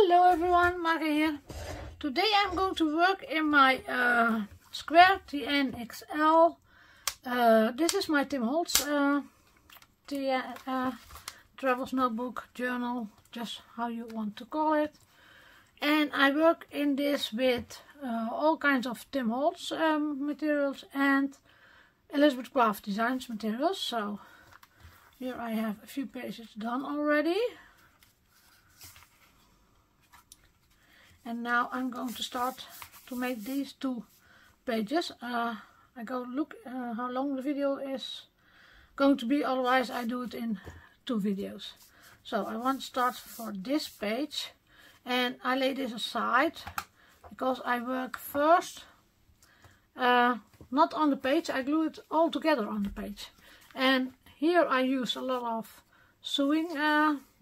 Hello everyone, Marga here. Today I'm going to work in my square TNXL. This is my Tim Holtz travels notebook, journal, just how you want to call it. And I work in this with all kinds of Tim Holtz materials and Elizabeth Craft Designs materials. So here I have a few pages done already. And now I'm going to start to make these two pages. I go look how long the video is going to be, otherwise I do it in 2 videos. So I want to start for this page, and I lay this aside because I work first not on the page, I glue it all together on the page. And here I use a lot of sewing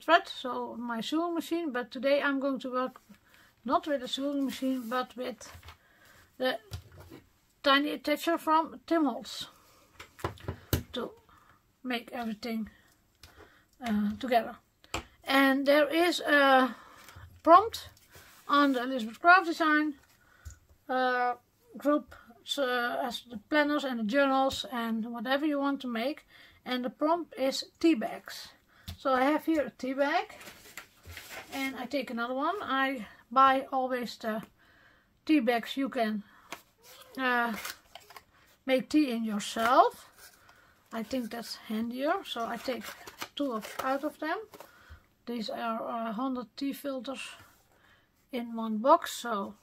thread, so my sewing machine, but today I'm going to work not with a sewing machine, but with the tiny attacher from Tim Holtz to make everything together. And there is a prompt on the Elizabeth Craft Design group as the planners and the journals and whatever you want to make. And the prompt is tea bags. So I have here a tea bag, and I take another one. I buy always the tea bags you can make tea in yourself. I think that's handier, so I take 2 out of them. These are 100 tea filters in 1 box, so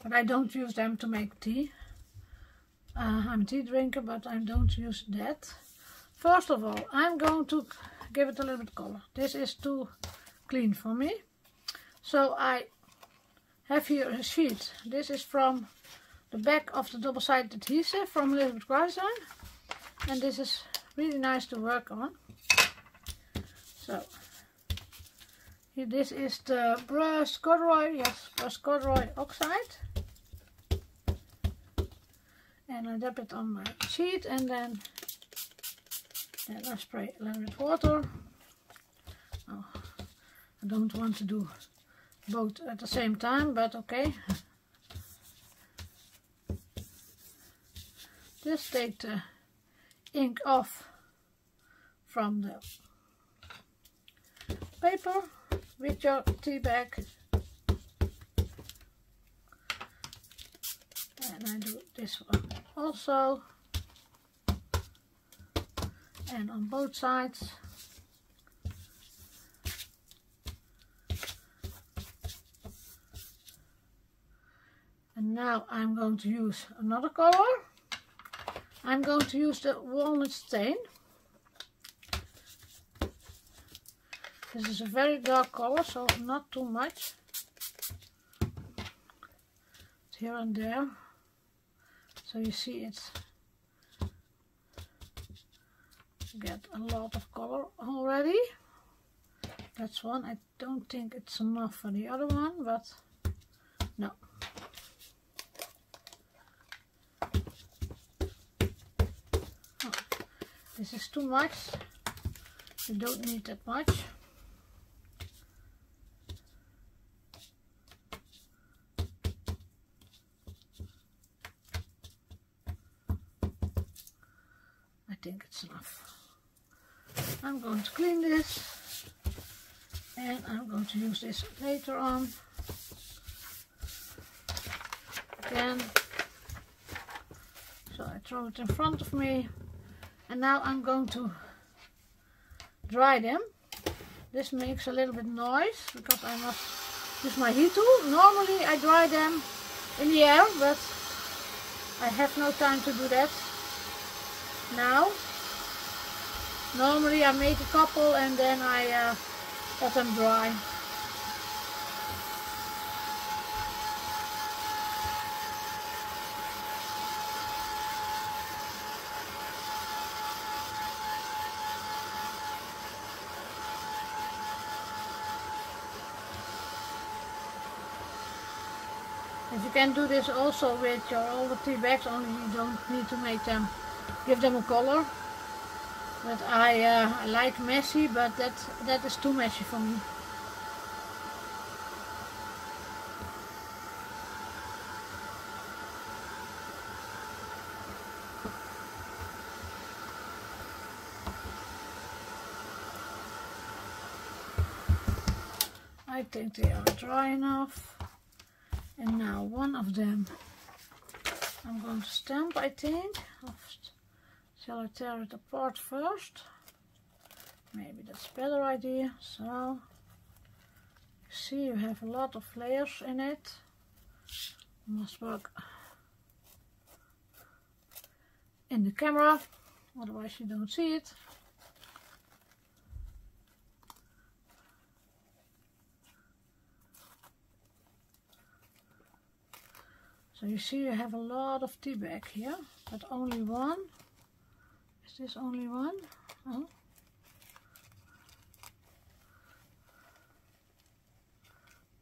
but I don't use them to make tea. I'm a tea drinker, but I don't use that. First of all, I'm going to give it a little bit of color. This is too clean for me. So I have here a sheet. This is from the back of the double-sided adhesive from Elizabeth Craft Design. And this is really nice to work on. So here, this is the brushed Corduroy, yes, brushed Corduroy Oxide. And I dab it on my sheet, and then I spray a little bit water. Oh, I don't want to do both at the same time, but okay. Just take the ink off from the paper with your tea bag. And I do this one also. And on both sides. And now I'm going to use another color. I'm going to use the Walnut stain. This is a very dark color, so not too much. It's here and there, so you see it get a lot of color already. That's one. I don't think it's enough for the other one, but no. This is too much. You don't need that much. I think it's enough. I'm going to clean this, and I'm going to use this later on again. So I throw it in front of me. And now I'm going to dry them. This makes a little bit noise because I must use my heat tool. Normally I dry them in the air, but I have no time to do that now. Normally I make a couple and then I let them dry. You can do this also with your older tea bags, only you don't need to make them, give them a color. But I like messy, but that is too messy for me. I think they are dry enough. And now one of them I'm going to stamp, I think. Shall I tear it apart first? Maybe that's a better idea. So, you see you have a lot of layers in it. You must work in the camera, otherwise you don't see it. So you see you have a lot of tea bag here, but only one. Is this only one? Oh.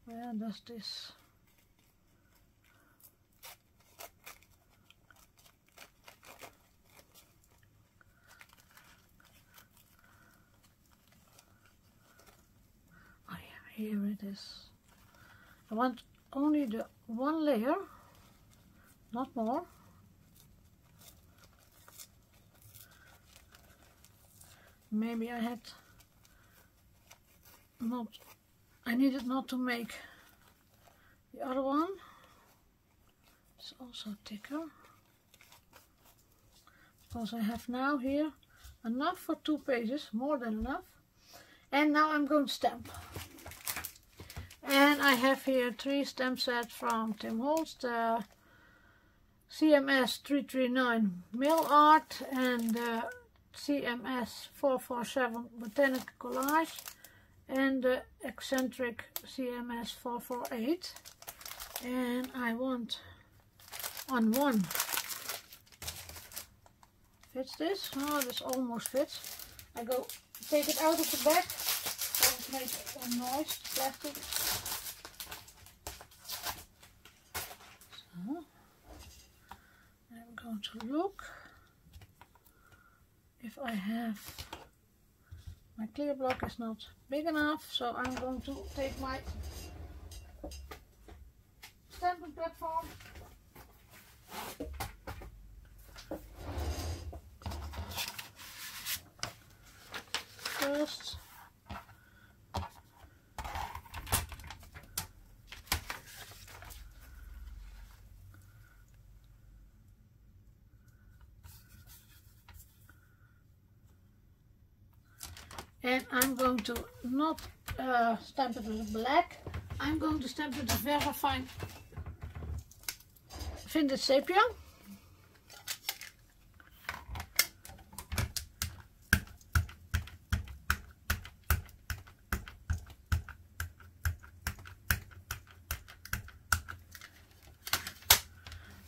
Where does this? Oh yeah, here it is. I want only the one layer, not more. Maybe I needed not to make the other one. It's also thicker. Because I have now here enough for 2 pages, more than enough. And now I'm going to stamp. And I have here 3 stamp sets from Tim Holtz, the CMS447 Mail Art and the CMS447 Botanic Collage and the eccentric CMS448. And I want on one. Fits this? Oh, this almost fits. I go take it out of the bag. Don't make a noise, plastic. So, I'm going to look if I have, my clear block is not big enough, so I'm going to take my stamping platform. First, and I'm going to not stamp it with black. I'm going to stamp it with very fine vintage sepia.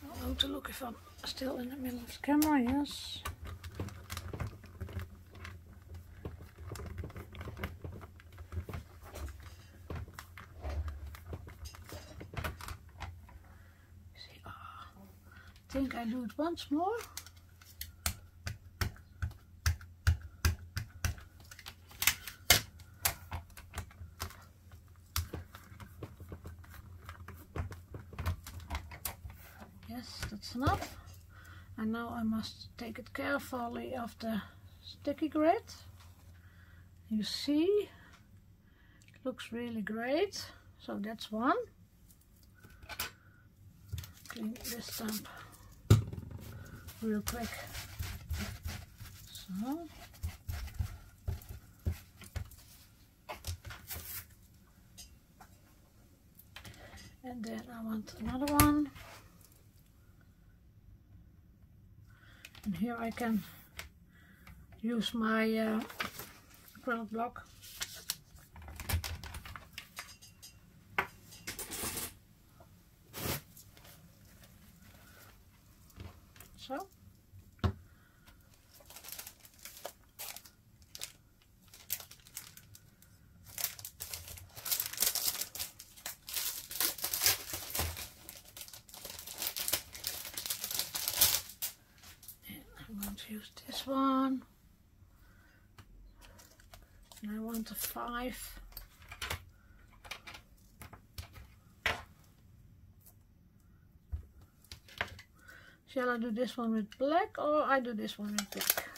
I'm going to look if I'm still in the middle of the camera. Yes. I think I do it once more. Yes, that's enough. And now I must take it carefully off the sticky grid. You see, it looks really great. So that's one. Clean this stamp real quick. So, and then I want another one, and here I can use my acrylic block. So, I'm going to use this one, and I want a 5. Shall I do this one with black or I do this one with black?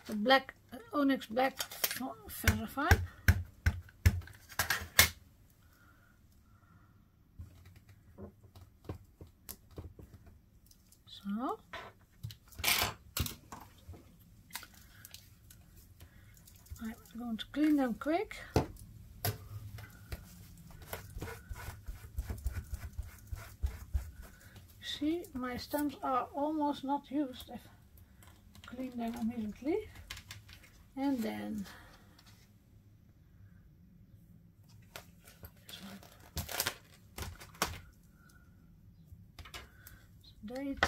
The black, Onyx black, very fine. So. I'm going to clean them quick. See, my stamps are almost not used if I clean them immediately. And then this one. Date.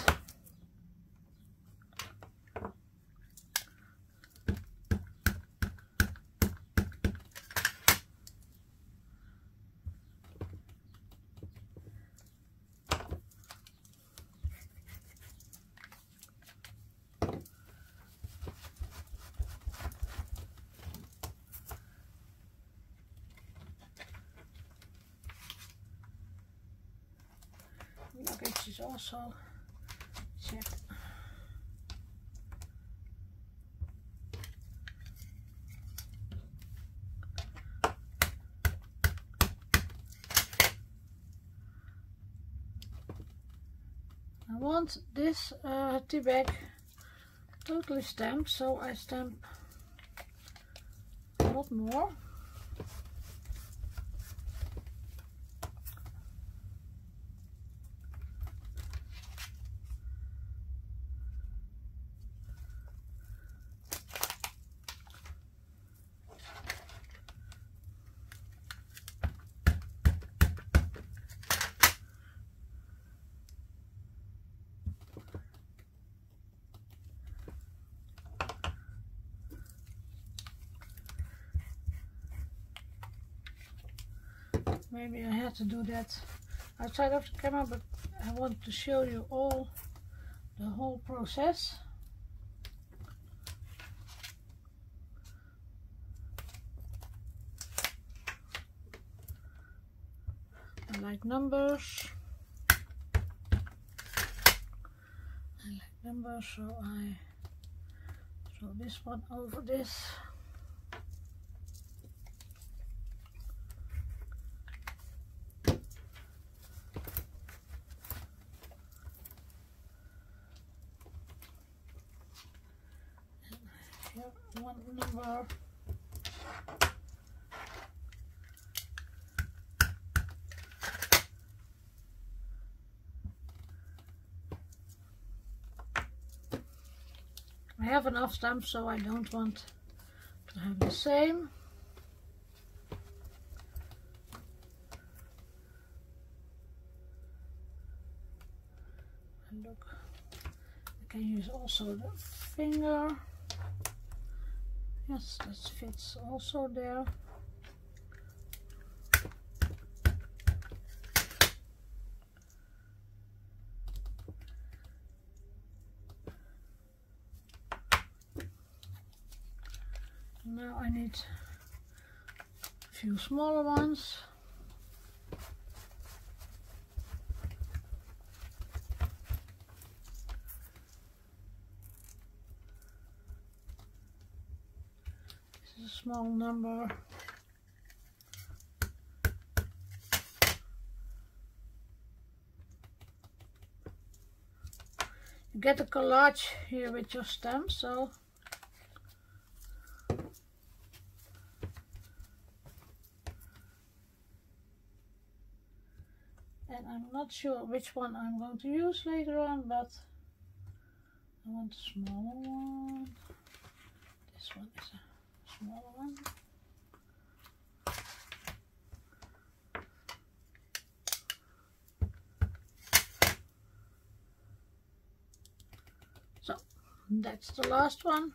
Luggage is also checked. I want this tea bag totally stamped, so I stamp a lot more. Maybe I had to do that outside of the camera, but I want to show you the whole process. I like numbers. So I throw this one over this. One number. I have enough stamps, so I don't want to have the same. And look, I can use also the finger. Yes, that fits also there. Now I need a few smaller ones. This is a small number. You get a collage here with your stamps, so and I'm not sure which one I'm going to use later on, but I want a smaller one. This one is a smaller one. So that's the last one.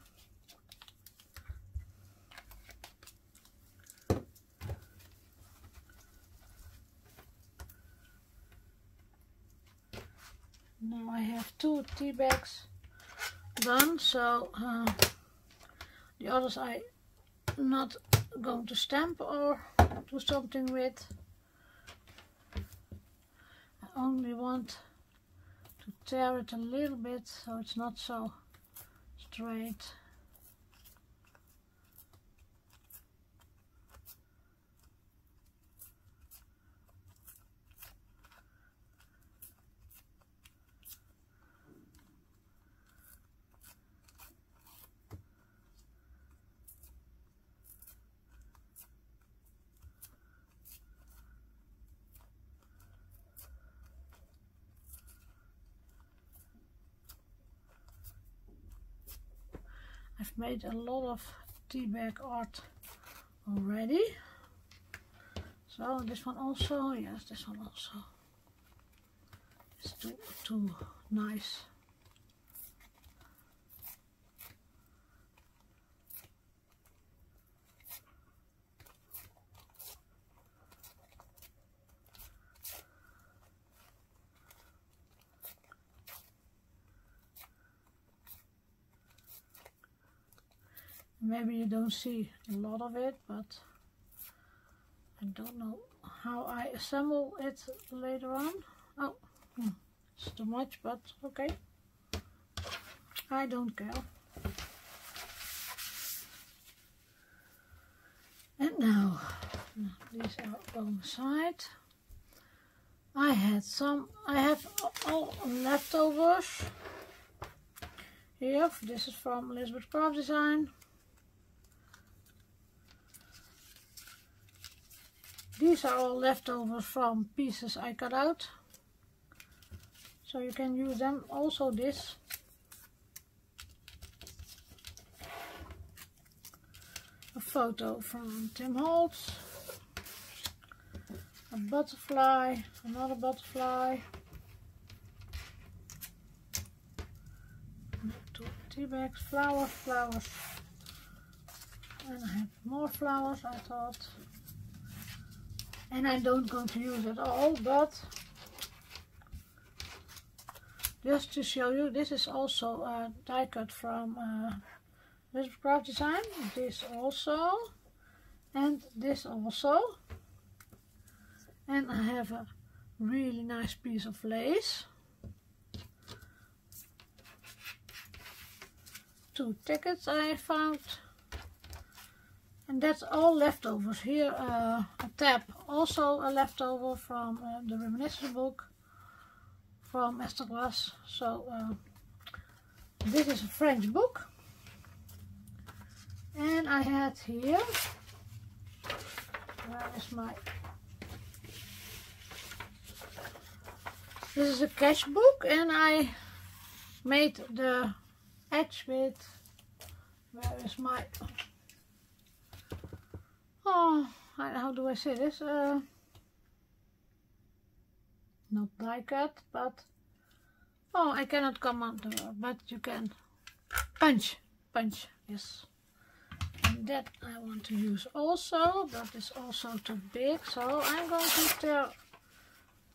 Now I have 2 tea bags done, so the others I'm not going to stamp or do something with. I only want to tear it a little bit so it's not so straight. I've made a lot of tea bag art already. So this one also, yes, this one also. It's too nice. Maybe you don't see a lot of it, but I don't know how I assemble it later on. Oh, it's too much, but okay. I don't care. And now, these are on the side. I have all leftovers here. This is from Elizabeth Craft Design. These are all leftovers from pieces I cut out, so you can use them. Also this. A photo from Tim Holtz. A butterfly, another butterfly. 2 tea bags, flowers. And I have more flowers, I thought. And I don't going to use it all, but just to show you, this is also a die cut from Elizabeth Craft Design. This also, and this also. And I have a really nice piece of lace. 2 tickets I found. And that's all leftovers. Here a tab, also a leftover from the Reminiscence book from Esther Glass. So this is a French book. And I had here, where is my, this is a cash book, and I made the edge with, where is my, oh, how do I say this? Not die cut, but oh, I cannot come on to her, but you can punch, yes. And that I want to use also, but it's also too big, so I'm going to tear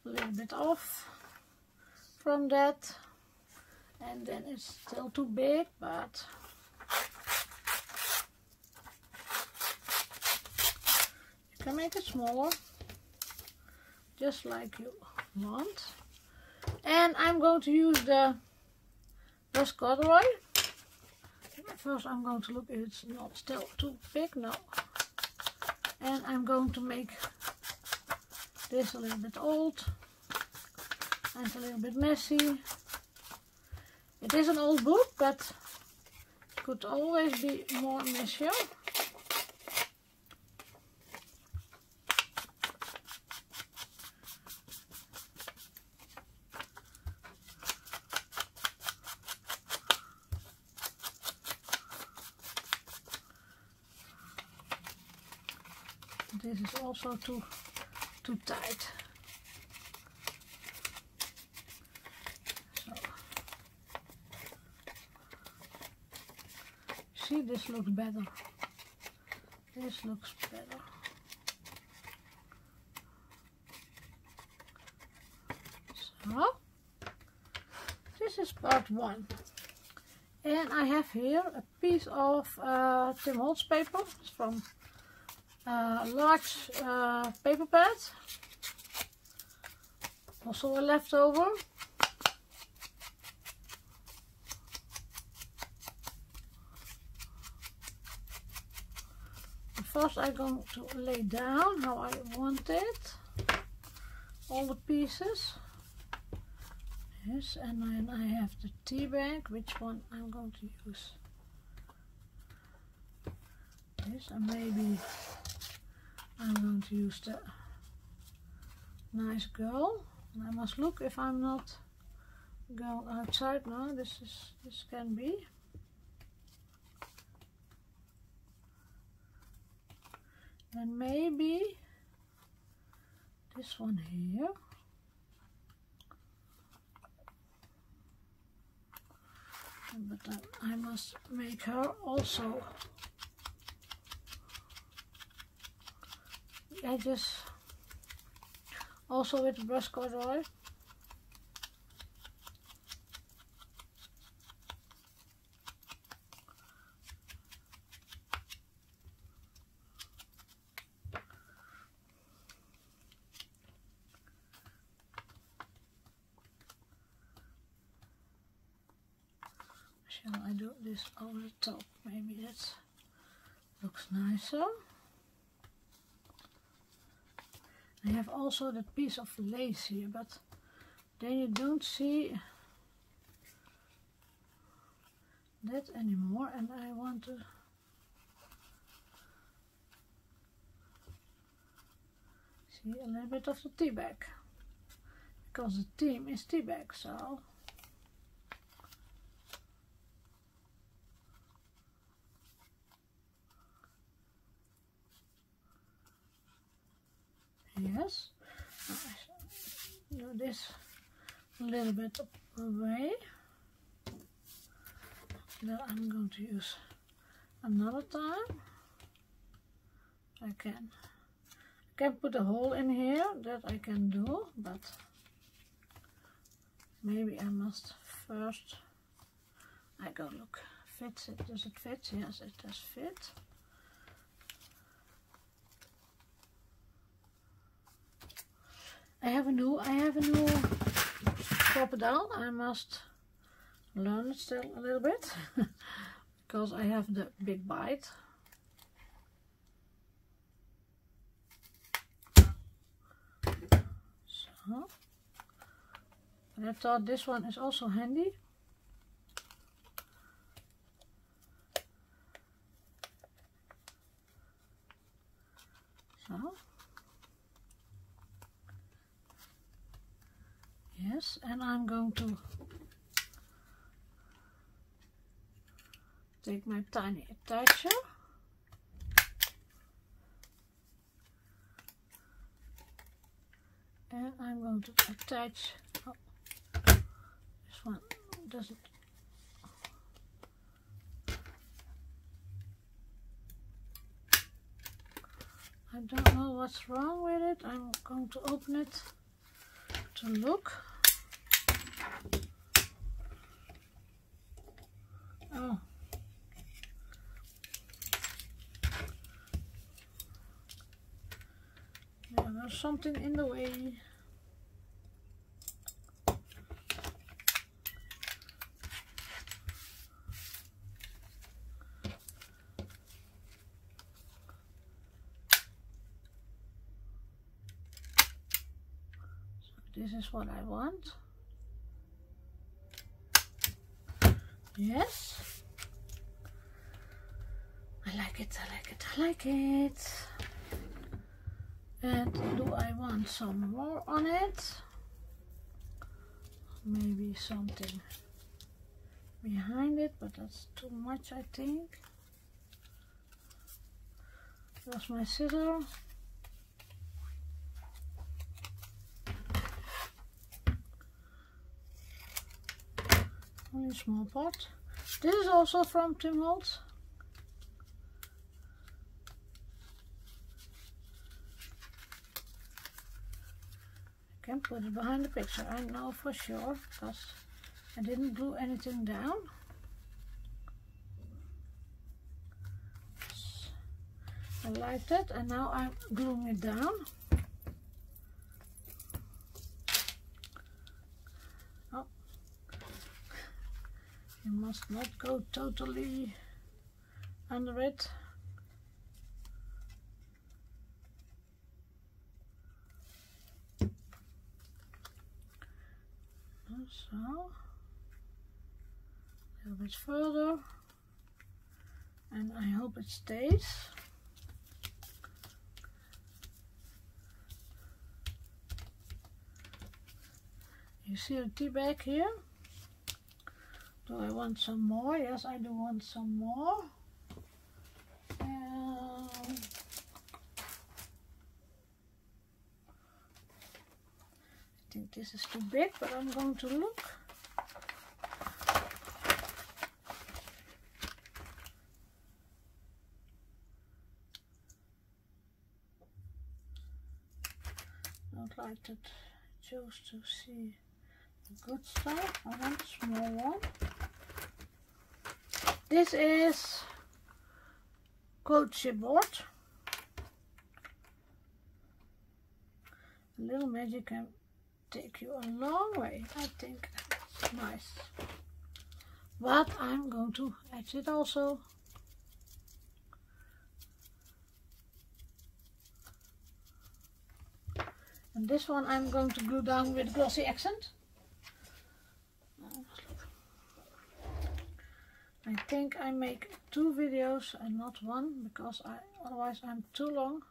a little bit off from that, and then it's still too big, but you can make it smaller, just like you want. And I'm going to use the Corduroy. First I'm going to look if it's not still too big, no. And I'm going to make this a little bit old and a little bit messy. It is an old book, but it could always be more messier. This is also too tight. So, see, this looks better. This looks better. So, this is part 1. And I have here a piece of Tim Holtz paper. It's from large paper pad, also a leftover. First I'm going to lay down how I want it, all the pieces. Yes, and then I have the tea bag, which one I'm going to use. Yes, and maybe I'm going to use the nice girl. And I must look if I'm not girl outside. No, this can be. And maybe this one here. But then I must make her also the edges, also with the brush corduroy. Shall I do this over the top? Maybe that looks nicer. I have also that piece of lace here, but then you don't see that anymore, and I want to see a little bit of the tea bag, because the theme is tea bag, so yes, I do this a little bit away. That I'm going to use another time. I can put a hole in here, that I can do, but maybe I must first. I go look. Fits it? Does it fit? Yes, it does fit. I have a new crocodile. I must learn it still a little bit because I have the big bite. So, but I thought this one is also handy. So. Yes, and I'm going to take my tiny attacher and I'm going to attach, oh, this one doesn't, I don't know what's wrong with it. I'm going to open it to look. Oh. Yeah, there's something in the way. This is what I want. Yes. I like it, I like it, I like it. And do I want some more on it? Maybe something behind it, but that's too much, I think. There's my scissor. Only a small pot. This is also from Tim Holtz. I can put it behind the picture, I know for sure, because I didn't glue anything down. I like that, and now I'm gluing it down. Oh. You must not go totally under it. So, a little bit further, and I hope it stays. You see the tea bag here? Do I want some more? Yes, I do want some more. think this is too big, but I'm going to look. Don't like that. Chose to see the good stuff. I want a small one. This is chipboard. A little magic can take you a long way. I think it's nice. But I'm going to etch it also. And this one I'm going to glue down with glossy accent. I think I make 2 videos and not 1 because otherwise I'm too long.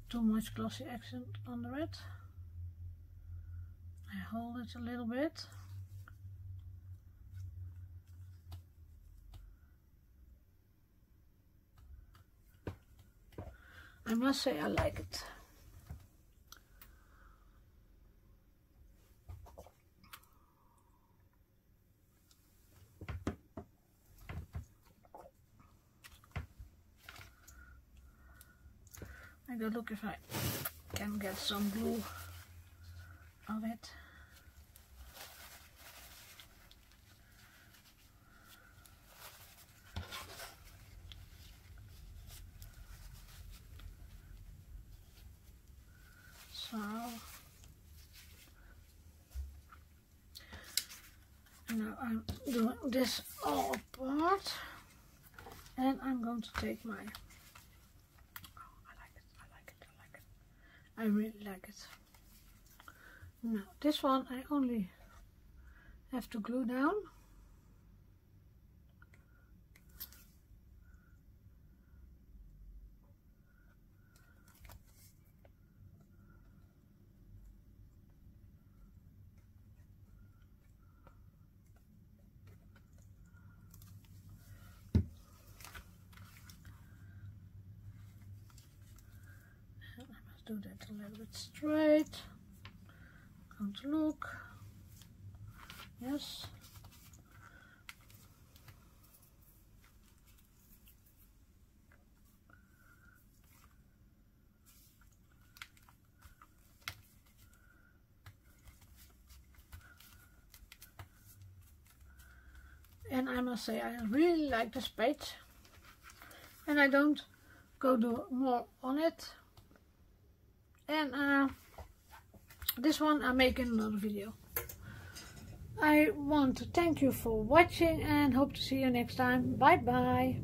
Too much glossy accent under it. I hold it a little bit. I must say I like it. I go look if I can get some glue of it. So now I'm doing this all apart, and I'm going to take my, I really like it. Now this one I only have to glue down. Do that a little bit straight. Going to look. Yes. And I must say I really like this page, and I don't go do more on it. And this one I make in another video. I want to thank you for watching and hope to see you next time. Bye bye.